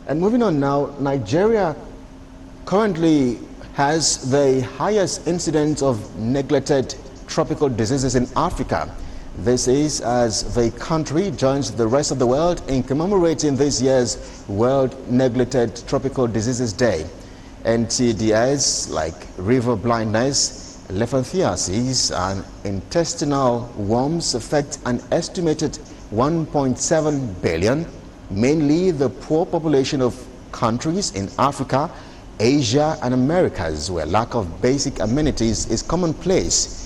And moving on now, Nigeria currently has the highest incidence of neglected tropical diseases in Africa. This is as the country joins the rest of the world in commemorating this year's World Neglected Tropical Diseases Day. NTDs like river blindness, elephantiasis, and intestinal worms affect an estimated 1.7 billion, mainly the poor population of countries in Africa, Asia, and Americas, where lack of basic amenities is commonplace.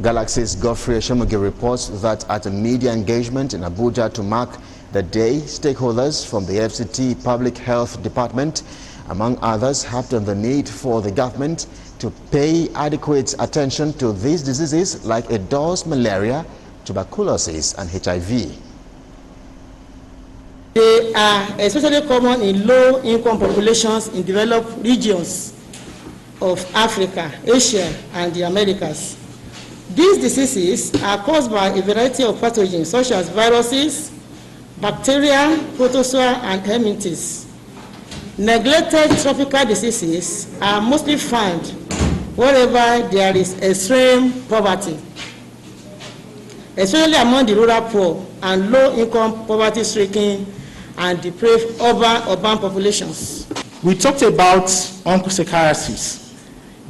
Galaxy's Godfrey Eshomogi reports that at a media engagement in Abuja to mark the day, stakeholders from the FCT Public Health Department, among others, harped on the need for the government to pay adequate attention to these diseases like adult malaria, tuberculosis, and HIV. They are especially common in low-income populations in developed regions of Africa, Asia, and the Americas. These diseases are caused by a variety of pathogens such as viruses, bacteria, protozoa, and helminthes. Neglected tropical diseases are mostly found wherever there is extreme poverty, especially among the rural poor and low-income, poverty-stricken, and deprived urban populations. We talked about onchocerciasis.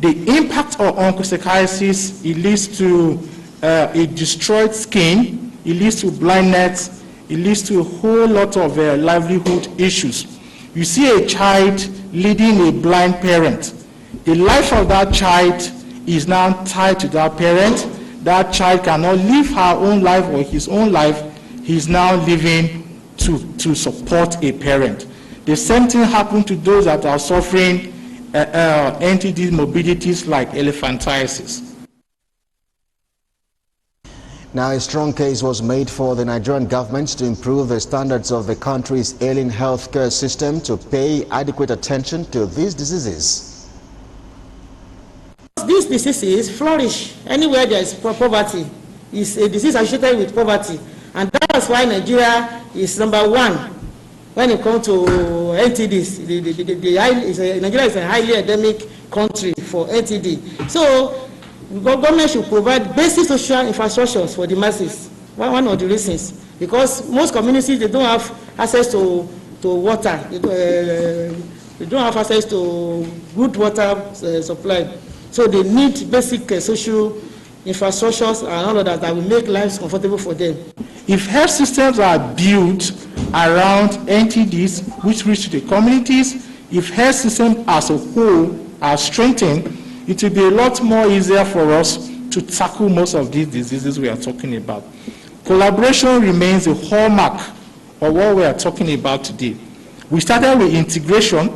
The impact of onchocerciasis, it leads to a destroyed skin, it leads to blindness, it leads to a whole lot of livelihood issues. You see a child leading a blind parent. The life of that child is now tied to that parent. That child cannot live her own life or his own life. He's now living to support a parent. The same thing happened to those that are suffering NTD morbidities like elephantiasis. Now, a strong case was made for the Nigerian government to improve the standards of the country's ailing healthcare system to pay adequate attention to these diseases. These diseases flourish anywhere there is poverty. It's a disease associated with poverty, and that's why Nigeria is #1 when it comes to NTDs. Nigeria is a highly endemic country for NTD. So the government should provide basic social infrastructures for the masses. One of the reasons, because most communities, they don't have access to water. They don't have access to good water supply. So they need basic social infrastructures and all of that will make lives comfortable for them. If health systems are built around NTDs which reach to the communities, if health systems as a whole are strengthened, it will be a lot more easier for us to tackle most of these diseases we are talking about. Collaboration remains a hallmark of what we are talking about today. We started with integration,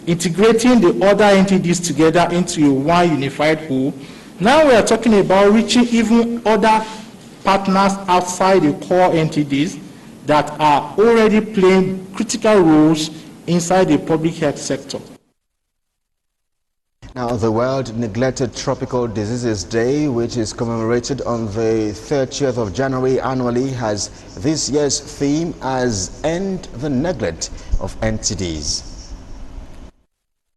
integrating the other entities together into a one unified whole. Now we are talking about reaching even other partners outside the core entities that are already playing critical roles inside the public health sector. Now, the World Neglected Tropical Diseases Day, which is commemorated on the 30th of January annually, has this year's theme as End the Neglect of NTDs.